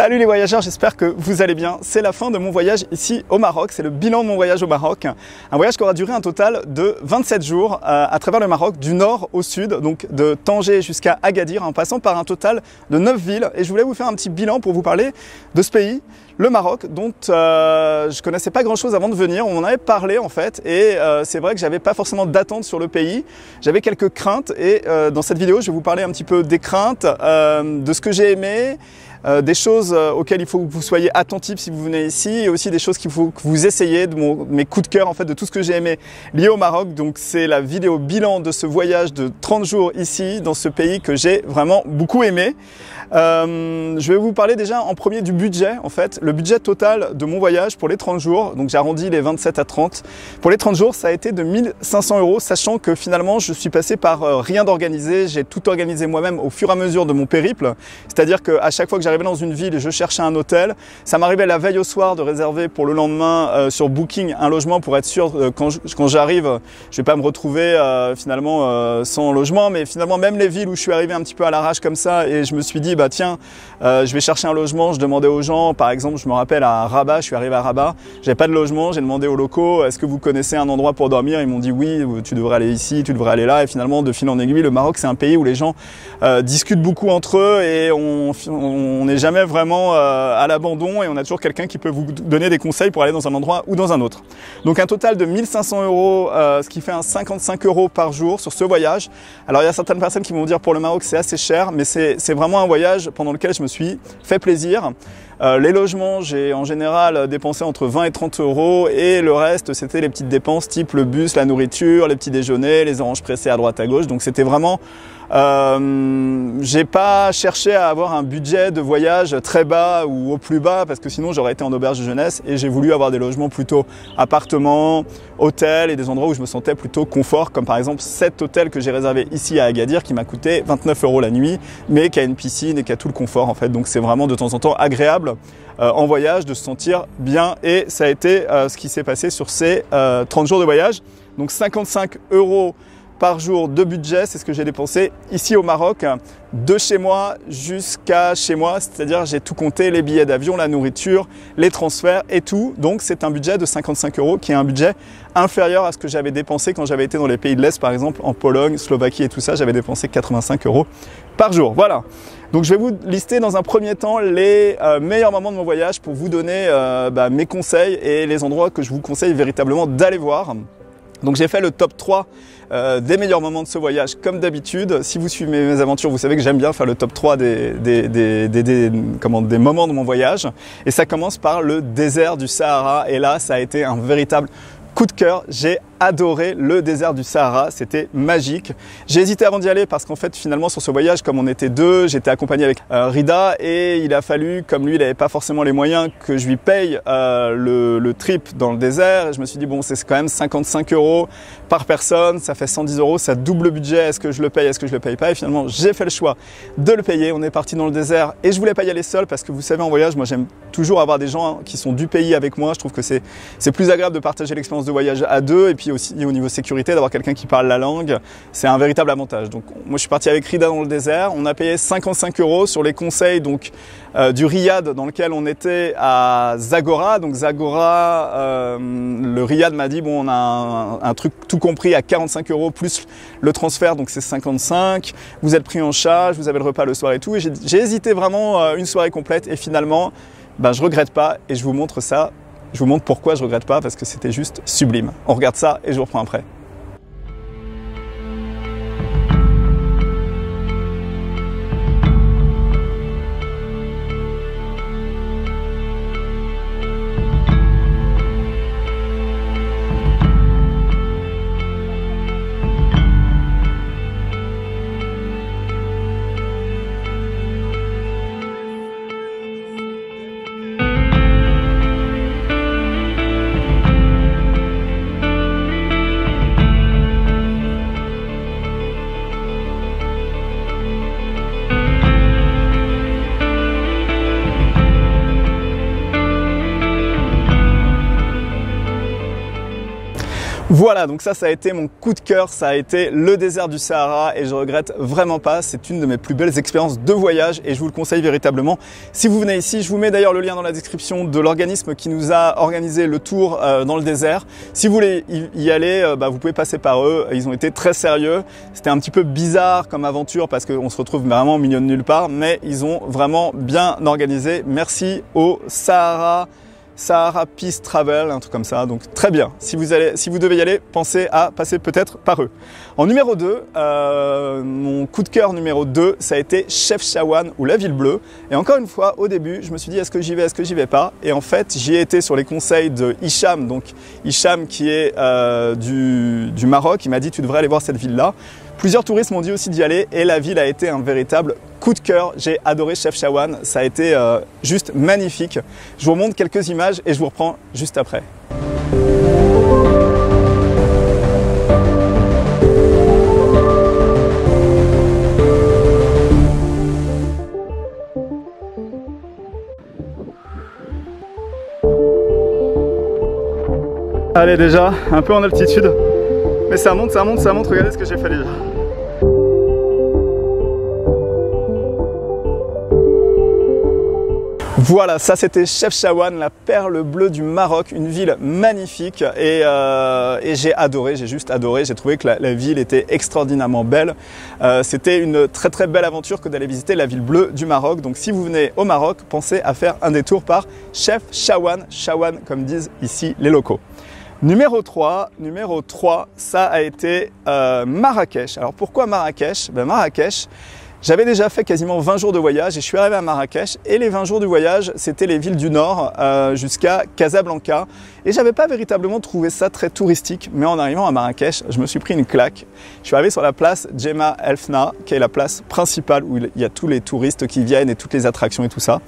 Salut les voyageurs, j'espère que vous allez bien. C'est la fin de mon voyage ici au Maroc, c'est le bilan de mon voyage au Maroc. Un voyage qui aura duré un total de 27 jours à travers le Maroc, du nord au sud, donc de Tanger jusqu'à Agadir, en passant par un total de 9 villes. Et je voulais vous faire un petit bilan pour vous parler de ce pays, le Maroc, dont je connaissais pas grand chose avant de venir. On en avait parlé en fait, et c'est vrai que j'avais pas forcément d'attente sur le pays. J'avais quelques craintes, et dans cette vidéo, je vais vous parler un petit peu des craintes, de ce que j'ai aimé, des choses auxquelles il faut que vous soyez attentifs si vous venez ici, et aussi des choses qu'il faut que vous essayiez, de mes coups de cœur en fait, de tout ce que j'ai aimé lié au Maroc. Donc c'est la vidéo bilan de ce voyage de 30 jours ici, dans ce pays que j'ai vraiment beaucoup aimé. Je vais vous parler déjà en premier du budget en fait, le budget total de mon voyage pour les 30 jours, donc j'arrondis les 27 à 30. Pour les 30 jours, ça a été de 1 500 €, sachant que finalement je suis passé par rien d'organisé, j'ai tout organisé moi-même au fur et à mesure de mon périple, c'est-à-dire qu'à chaque fois que j'arrivais dans une ville, je cherchais un hôtel, ça m'arrivait la veille au soir de réserver pour le lendemain sur Booking un logement pour être sûr quand j'arrive, je vais pas me retrouver finalement sans logement, mais finalement même les villes où je suis arrivé un petit peu à l'arrache comme ça et je me suis dit bah tiens, je vais chercher un logement. Je demandais aux gens, par exemple, je me rappelle à Rabat, je suis arrivé à Rabat, j'avais pas de logement, j'ai demandé aux locaux, est-ce que vous connaissez un endroit pour dormir? Ils m'ont dit oui, tu devrais aller ici, tu devrais aller là. Et finalement, de fil en aiguille, le Maroc, c'est un pays où les gens discutent beaucoup entre eux et on n'est jamais vraiment à l'abandon et on a toujours quelqu'un qui peut vous donner des conseils pour aller dans un endroit ou dans un autre. Donc un total de 1 500 €, ce qui fait un 55 € par jour sur ce voyage. Alors il y a certaines personnes qui vont dire pour le Maroc c'est assez cher, mais c'est vraiment un voyage pendant lequel je me suis fait plaisir. Les logements, j'ai en général dépensé entre 20 et 30 € et le reste, c'était les petites dépenses type le bus, la nourriture, les petits déjeuners, les oranges pressées à droite à gauche. Donc c'était vraiment... j'ai pas cherché à avoir un budget de voyage très bas ou au plus bas parce que sinon j'aurais été en auberge de jeunesse et j'ai voulu avoir des logements plutôt appartements, hôtels et des endroits où je me sentais plutôt confort, comme par exemple cet hôtel que j'ai réservé ici à Agadir qui m'a coûté 29 € la nuit mais qui a une piscine et qui a tout le confort en fait. Donc c'est vraiment de temps en temps agréable en voyage de se sentir bien et ça a été ce qui s'est passé sur ces 30 jours de voyage. Donc 55 € par jour de budget, c'est ce que j'ai dépensé ici au Maroc, de chez moi jusqu'à chez moi, c'est-à-dire j'ai tout compté, les billets d'avion, la nourriture, les transferts et tout. Donc c'est un budget de 55 € qui est un budget inférieur à ce que j'avais dépensé quand j'avais été dans les pays de l'Est, par exemple en Pologne, Slovaquie et tout ça, j'avais dépensé 85 € par jour. Voilà. Donc je vais vous lister dans un premier temps les meilleurs moments de mon voyage pour vous donner mes conseils et les endroits que je vous conseille véritablement d'aller voir. Donc j'ai fait le top 3 des meilleurs moments de ce voyage comme d'habitude. Si vous suivez mes aventures, vous savez que j'aime bien faire le top 3 des moments de mon voyage. Et ça commence par le désert du Sahara. Et là, ça a été un véritable coup de cœur. J'ai adoré le désert du Sahara, c'était magique. J'ai hésité avant d'y aller parce qu'en fait finalement sur ce voyage, comme on était deux, j'étais accompagné avec Rida et il a fallu, comme lui il n'avait pas forcément les moyens, que je lui paye le trip dans le désert. Et je me suis dit bon, c'est quand même 55 € par personne, ça fait 110 €, ça double le budget, est-ce que je le paye, est-ce que je le paye pas? Et finalement j'ai fait le choix de le payer. On est parti dans le désert et je voulais pas y aller seul parce que vous savez en voyage, moi j'aime toujours avoir des gens qui sont du pays avec moi. Je trouve que c'est plus agréable de partager l'expérience de voyage à deux et puis aussi au niveau sécurité d'avoir quelqu'un qui parle la langue, c'est un véritable avantage. Donc moi je suis parti avec Rida dans le désert, on a payé 55 € sur les conseils donc du riad dans lequel on était à Zagora. Donc Zagora, le riad m'a dit bon on a un truc tout compris à 45 € plus le transfert, donc c'est 55, vous êtes pris en charge, vous avez le repas le soir et tout. Et j'ai hésité vraiment une soirée complète et finalement je regrette pas et je vous montre ça. Je vous montre pourquoi je regrette pas, parce que c'était juste sublime. On regarde ça et je vous reprends après. Voilà, donc ça a été mon coup de cœur, ça a été le désert du Sahara et je regrette vraiment pas. C'est une de mes plus belles expériences de voyage et je vous le conseille véritablement. Si vous venez ici, je vous mets d'ailleurs le lien dans la description de l'organisme qui nous a organisé le tour dans le désert. Si vous voulez y aller, vous pouvez passer par eux. Ils ont été très sérieux. C'était un petit peu bizarre comme aventure parce qu'on se retrouve vraiment au milieu de nulle part, mais ils ont vraiment bien organisé. Merci au Sahara Peace Travel, un truc comme ça, donc très bien. Si vous devez y aller, pensez à passer peut-être par eux. En numéro 2, mon coup de cœur numéro 2, ça a été Chefchaouen ou la Ville Bleue. Et encore une fois, au début, je me suis dit est-ce que j'y vais, est-ce que j'y vais pas? Et en fait, j'y ai été sur les conseils de Hicham, donc Hicham qui est du Maroc. Il m'a dit tu devrais aller voir cette ville-là. Plusieurs touristes m'ont dit aussi d'y aller et la ville a été un véritable coup de cœur. J'ai adoré Chefchaouen, ça a été juste magnifique. Je vous montre quelques images et je vous reprends juste après. Allez, déjà un peu en altitude, mais ça monte, ça monte, ça monte. Regardez ce que j'ai fait déjà. Voilà, ça c'était Chefchaouen, la perle bleue du Maroc, une ville magnifique et j'ai adoré, j'ai juste adoré, j'ai trouvé que la ville était extraordinairement belle. C'était une très très belle aventure que d'aller visiter la ville bleue du Maroc. Donc si vous venez au Maroc, pensez à faire un détour par Chefchaouen, Chaouen comme disent ici les locaux. Numéro 3, ça a été Marrakech. Alors pourquoi Marrakech? Marrakech, j'avais déjà fait quasiment 20 jours de voyage et je suis arrivé à Marrakech et les 20 jours du voyage, c'était les villes du nord jusqu'à Casablanca et j'avais pas véritablement trouvé ça très touristique, mais en arrivant à Marrakech, je me suis pris une claque. Je suis arrivé sur la place Djemma El Fna, qui est la place principale où il y a tous les touristes qui viennent et toutes les attractions et tout ça.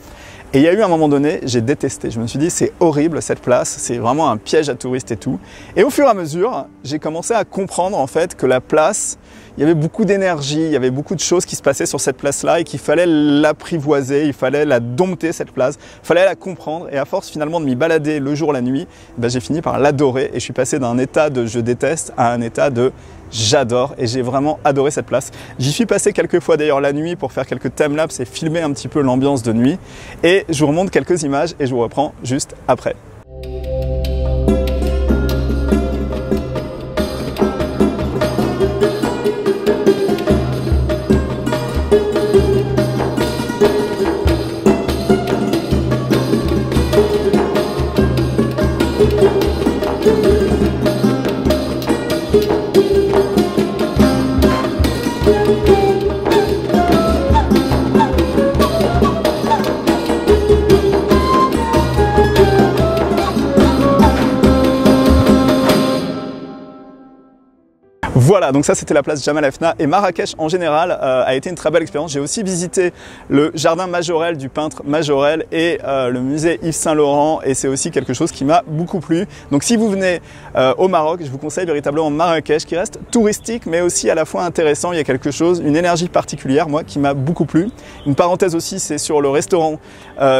Et il y a eu un moment donné, j'ai détesté. Je me suis dit, c'est horrible cette place, c'est vraiment un piège à touristes et tout. Et au fur et à mesure, j'ai commencé à comprendre en fait que la place, il y avait beaucoup d'énergie, il y avait beaucoup de choses qui se passaient sur cette place-là et qu'il fallait l'apprivoiser, il fallait la dompter cette place, il fallait la comprendre. Et à force finalement de m'y balader le jour, la nuit, j'ai fini par l'adorer et je suis passé d'un état de je déteste à un état de j'adore et j'ai vraiment adoré cette place. J'y suis passé quelques fois d'ailleurs la nuit pour faire quelques timelapses et filmer un petit peu l'ambiance de nuit. Et je vous remonte quelques images et je vous reprends juste après. Voilà, donc ça c'était la place Djemma El Fna et Marrakech en général a été une très belle expérience. J'ai aussi visité le jardin Majorelle du peintre Majorelle et le musée Yves Saint Laurent et c'est aussi quelque chose qui m'a beaucoup plu. Donc si vous venez au Maroc, je vous conseille véritablement Marrakech qui reste touristique mais aussi à la fois intéressant. Il y a quelque chose, une énergie particulière moi qui m'a beaucoup plu. Une parenthèse aussi, c'est sur le restaurant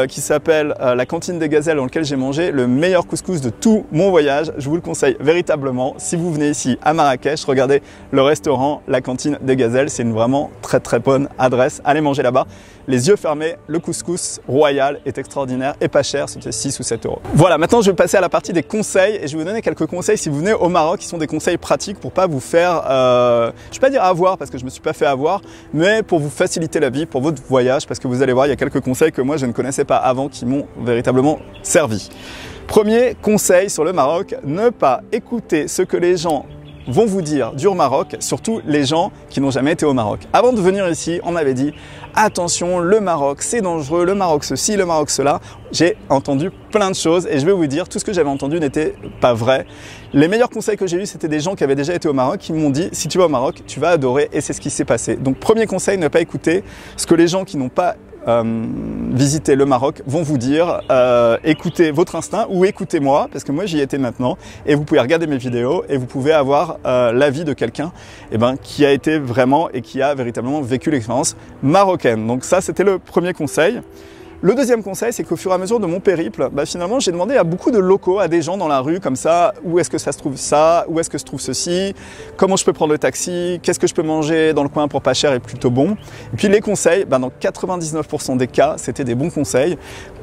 qui s'appelle la Cantine des Gazelles dans lequel j'ai mangé le meilleur couscous de tout mon voyage. Je vous le conseille véritablement. Si vous venez ici à Marrakech, regardez le restaurant, la Cantine des Gazelles, c'est une vraiment très très bonne adresse. Allez manger là-bas, les yeux fermés, le couscous royal est extraordinaire et pas cher, c'était 6 ou 7 euros. Voilà, maintenant je vais passer à la partie des conseils et je vais vous donner quelques conseils si vous venez au Maroc, qui sont des conseils pratiques pour pas vous faire, je vais pas dire avoir parce que je me suis pas fait avoir, mais pour vous faciliter la vie pour votre voyage parce que vous allez voir, il y a quelques conseils que moi je ne connaissais pas avant qui m'ont véritablement servi. Premier conseil sur le Maroc, ne pas écouter ce que les gens vont vous dire du Maroc, surtout les gens qui n'ont jamais été au Maroc. Avant de venir ici, on m'avait dit attention, le Maroc c'est dangereux, le Maroc ceci, le Maroc cela. J'ai entendu plein de choses et je vais vous dire, tout ce que j'avais entendu n'était pas vrai. Les meilleurs conseils que j'ai eus, c'était des gens qui avaient déjà été au Maroc qui m'ont dit si tu vas au Maroc, tu vas adorer et c'est ce qui s'est passé. Donc premier conseil, ne pas écouter ce que les gens qui n'ont pas visiter le Maroc vont vous dire écoutez votre instinct ou écoutez-moi parce que moi j'y étais maintenant et vous pouvez regarder mes vidéos et vous pouvez avoir l'avis de quelqu'un qui a été vraiment et qui a véritablement vécu l'expérience marocaine. Donc ça c'était le premier conseil. Le deuxième conseil, c'est qu'au fur et à mesure de mon périple, finalement, j'ai demandé à beaucoup de locaux, à des gens dans la rue comme ça, où est-ce que ça se trouve ça, où est-ce que se trouve ceci, comment je peux prendre le taxi, qu'est-ce que je peux manger dans le coin pour pas cher et plutôt bon. Et puis les conseils, dans 99% des cas, c'était des bons conseils.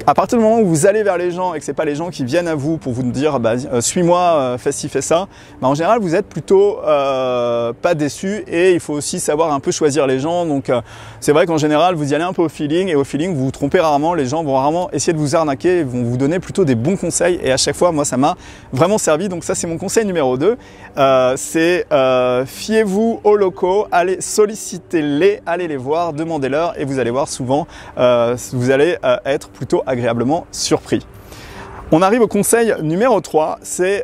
À partir du moment où vous allez vers les gens et que c'est pas les gens qui viennent à vous pour vous dire suis-moi, fais ci, fais ça, en général vous êtes plutôt pas déçus et il faut aussi savoir un peu choisir les gens. Donc c'est vrai qu'en général vous y allez un peu au feeling et au feeling vous vous trompez rarement. Les gens vont rarement essayer de vous arnaquer, ils vont vous donner plutôt des bons conseils et à chaque fois, moi, ça m'a vraiment servi. Donc ça, c'est mon conseil numéro 2. C'est fiez-vous aux locaux, allez sollicitez-les, allez les voir, demandez-leur et vous allez voir souvent, vous allez être plutôt agréablement surpris. On arrive au conseil numéro 3, c'est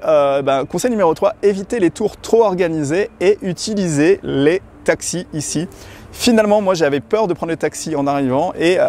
conseil numéro 3, évitez les tours trop organisés et utilisez les taxis ici. Finalement, moi j'avais peur de prendre les taxis en arrivant et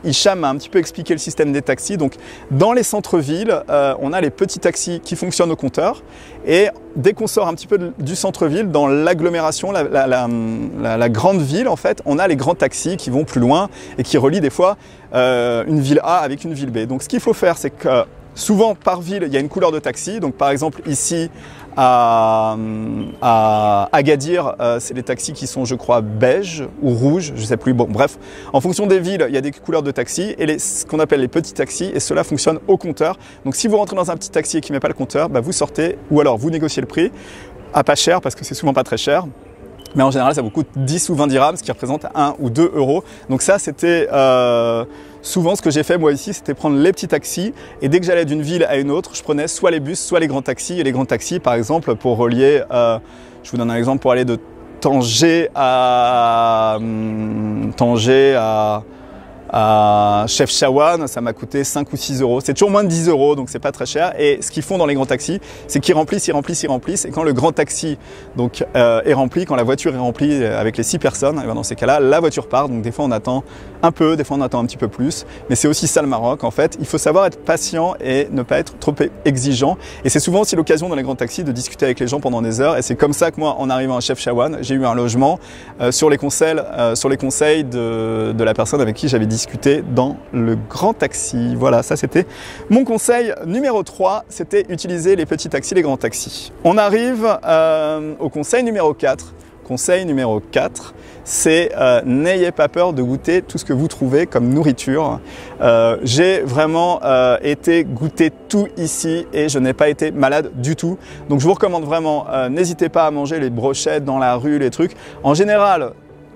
Hicham m'a un petit peu expliqué le système des taxis. Donc dans les centres-villes, on a les petits taxis qui fonctionnent au compteur et dès qu'on sort un petit peu du centre-ville, dans l'agglomération, la grande ville en fait, on a les grands taxis qui vont plus loin et qui relient des fois une ville A avec une ville B. Donc ce qu'il faut faire, c'est que souvent par ville, il y a une couleur de taxi. Donc par exemple ici, à Agadir, c'est les taxis qui sont, je crois, beige ou rouge, je sais plus. Bon, bref, en fonction des villes, il y a des couleurs de taxi et ce qu'on appelle les petits taxis et cela fonctionne au compteur. Donc, si vous rentrez dans un petit taxi et qui ne met pas le compteur, vous sortez ou alors vous négociez le prix à pas cher parce que c'est souvent pas très cher. Mais en général, ça vous coûte 10 ou 20 dirhams, ce qui représente 1 ou 2 euros. Donc ça, c'était souvent ce que j'ai fait moi ici, c'était prendre les petits taxis. Et dès que j'allais d'une ville à une autre, je prenais soit les bus, soit les grands taxis. Et les grands taxis, par exemple, pour relier, je vous donne un exemple, pour aller de Tanger à Chefchaouen, ça m'a coûté 5 ou 6 euros. C'est toujours moins de 10 euros, donc c'est pas très cher. Et ce qu'ils font dans les grands taxis, c'est qu'ils remplissent. Et quand le grand taxi est rempli, quand la voiture est remplie avec les 6 personnes, et dans ces cas-là, la voiture part. Donc des fois on attend un peu, des fois on attend un petit peu plus. Mais c'est aussi ça le Maroc en fait. Il faut savoir être patient et ne pas être trop exigeant. Et c'est souvent aussi l'occasion dans les grands taxis de discuter avec les gens pendant des heures. Et c'est comme ça que moi, en arrivant à Chefchaouen, j'ai eu un logement sur les conseils de la personne avec qui j'avais discuté dans le grand taxi. Voilà, ça c'était mon conseil numéro 3, c'était utiliser les petits taxis, les grands taxis. On arrive au conseil numéro 4. Conseil numéro 4, c'est n'ayez pas peur de goûter tout ce que vous trouvez comme nourriture. J'ai vraiment été goûter tout ici et je n'ai pas été malade du tout. Donc je vous recommande vraiment, n'hésitez pas à manger les brochettes dans la rue, les trucs. En général,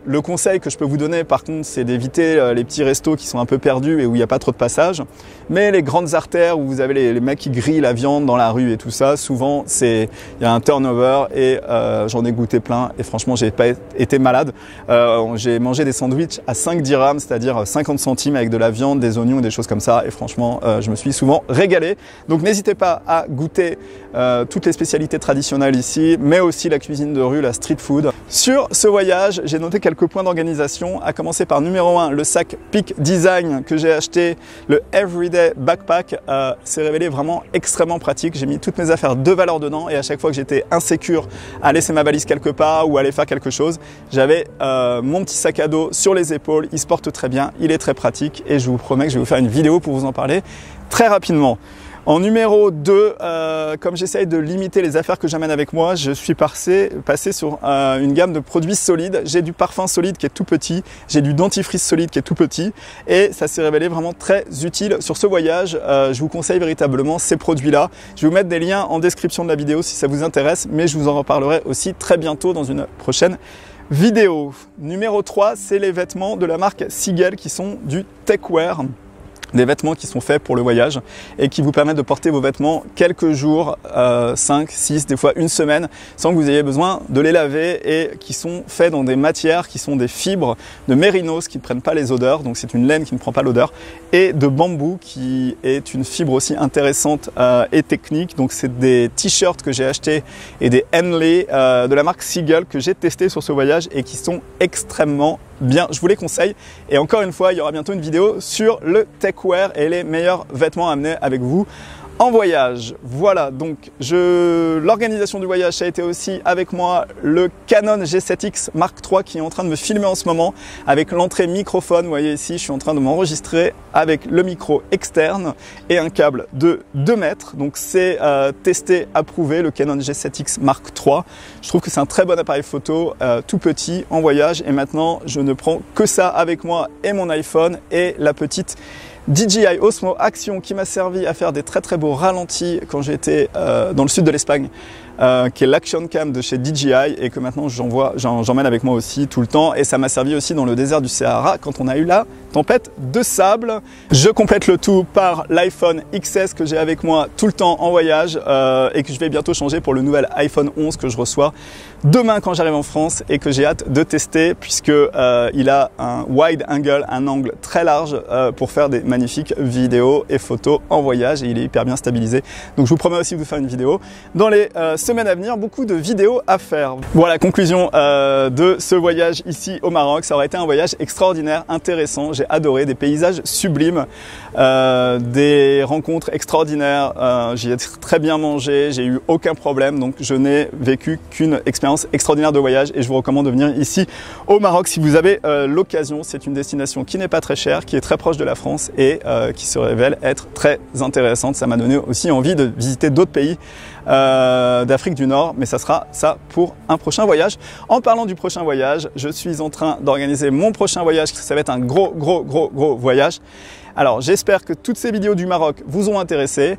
le conseil que je peux vous donner par contre, c'est d'éviter les petits restos qui sont un peu perdus et où il n'y a pas trop de passage. Mais les grandes artères où vous avez les mecs qui grillent la viande dans la rue et tout ça, souvent il y a un turnover et j'en ai goûté plein et franchement j'ai pas été malade. J'ai mangé des sandwichs à 5 dirhams, c'est-à-dire 50 centimes avec de la viande, des oignons, des choses comme ça et franchement je me suis souvent régalé. Donc n'hésitez pas à goûter toutes les spécialités traditionnelles ici, mais aussi la cuisine de rue, la street food. Sur ce voyage, j'ai noté quelques points d'organisation, à commencer par numéro 1, le sac Peak Design que j'ai acheté, le Everyday Backpack, s'est révélé vraiment extrêmement pratique. J'ai mis toutes mes affaires de valeur dedans et à chaque fois que j'étais insécure à laisser ma valise quelque part ou à aller faire quelque chose, j'avais mon petit sac à dos sur les épaules, il se porte très bien, il est très pratique et je vous promets que je vais vous faire une vidéo pour vous en parler très rapidement. En numéro 2, comme j'essaye de limiter les affaires que j'amène avec moi, je suis passé sur une gamme de produits solides. J'ai du parfum solide qui est tout petit, j'ai du dentifrice solide qui est tout petit et ça s'est révélé vraiment très utile sur ce voyage. Je vous conseille véritablement ces produits-là. Je vais vous mettre des liens en description de la vidéo si ça vous intéresse, mais je vous en reparlerai aussi très bientôt dans une prochaine vidéo. Numéro 3, c'est les vêtements de la marque Seagull qui sont du techwear. Des vêtements qui sont faits pour le voyage et qui vous permettent de porter vos vêtements quelques jours, 5, 6, des fois une semaine, sans que vous ayez besoin de les laver et qui sont faits dans des matières qui sont des fibres de mérinos qui ne prennent pas les odeurs, donc c'est une laine qui ne prend pas l'odeur, et de bambou qui est une fibre aussi intéressante et technique. Donc c'est des t-shirts que j'ai achetés et des Henley de la marque Seagull que j'ai testé sur ce voyage et qui sont extrêmement bien, je vous les conseille. Et encore une fois, il y aura bientôt une vidéo sur le techwear et les meilleurs vêtements à amener avec vous en voyage. Voilà, donc l'organisation du voyage, ça a été aussi avec moi le Canon G7X Mark III qui est en train de me filmer en ce moment avec l'entrée microphone. Vous voyez ici, je suis en train de m'enregistrer avec le micro externe et un câble de 2 mètres. Donc c'est testé, approuvé, le Canon G7X Mark III. Je trouve que c'est un très bon appareil photo, tout petit, en voyage. Et maintenant, je ne prends que ça avec moi et mon iPhone et la petite DJI Osmo Action qui m'a servi à faire des très très beaux ralentis quand j'étais dans le sud de l'Espagne, qui est l'Action Cam de chez DJI et que maintenant j'emmène avec moi aussi tout le temps, et ça m'a servi aussi dans le désert du Sahara quand on a eu la tempête de sable. Je complète le tout par l'iPhone XS que j'ai avec moi tout le temps en voyage et que je vais bientôt changer pour le nouvel iPhone 11 que je reçois demain quand j'arrive en France et que j'ai hâte de tester puisque il a un wide angle, un angle très large pour faire des magnifiques vidéos et photos en voyage, et il est hyper bien stabilisé. Donc je vous promets aussi de vous faire une vidéo dans les semaines à venir, beaucoup de vidéos à faire. Voilà, conclusion de ce voyage ici au Maroc. Ça aurait été un voyage extraordinaire, intéressant. J'ai adoré, des paysages sublimes, des rencontres extraordinaires. J'ai très bien mangé, j'ai eu aucun problème. Donc je n'ai vécu qu'une expérience extraordinaire de voyage et je vous recommande de venir ici au Maroc si vous avez l'occasion. C'est une destination qui n'est pas très chère, qui est très proche de la France et qui se révèle être très intéressante. Ça m'a donné aussi envie de visiter d'autres pays d'Afrique du Nord, mais ça sera ça pour un prochain voyage. En parlant du prochain voyage, je suis en train d'organiser mon prochain voyage, ça va être un gros voyage. Alors j'espère que toutes ces vidéos du Maroc vous ont intéressé.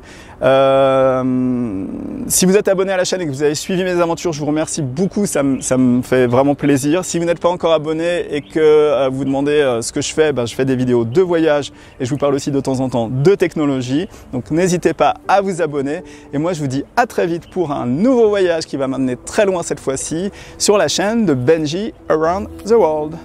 Si vous êtes abonné à la chaîne et que vous avez suivi mes aventures, je vous remercie beaucoup, ça me fait vraiment plaisir. Si vous n'êtes pas encore abonné et que vous demandez ce que je fais des vidéos de voyage et je vous parle aussi de temps en temps de technologie. Donc n'hésitez pas à vous abonner et moi je vous dis à très vite pour un nouveau voyage qui va m'amener très loin cette fois-ci sur la chaîne de Benji Around the World.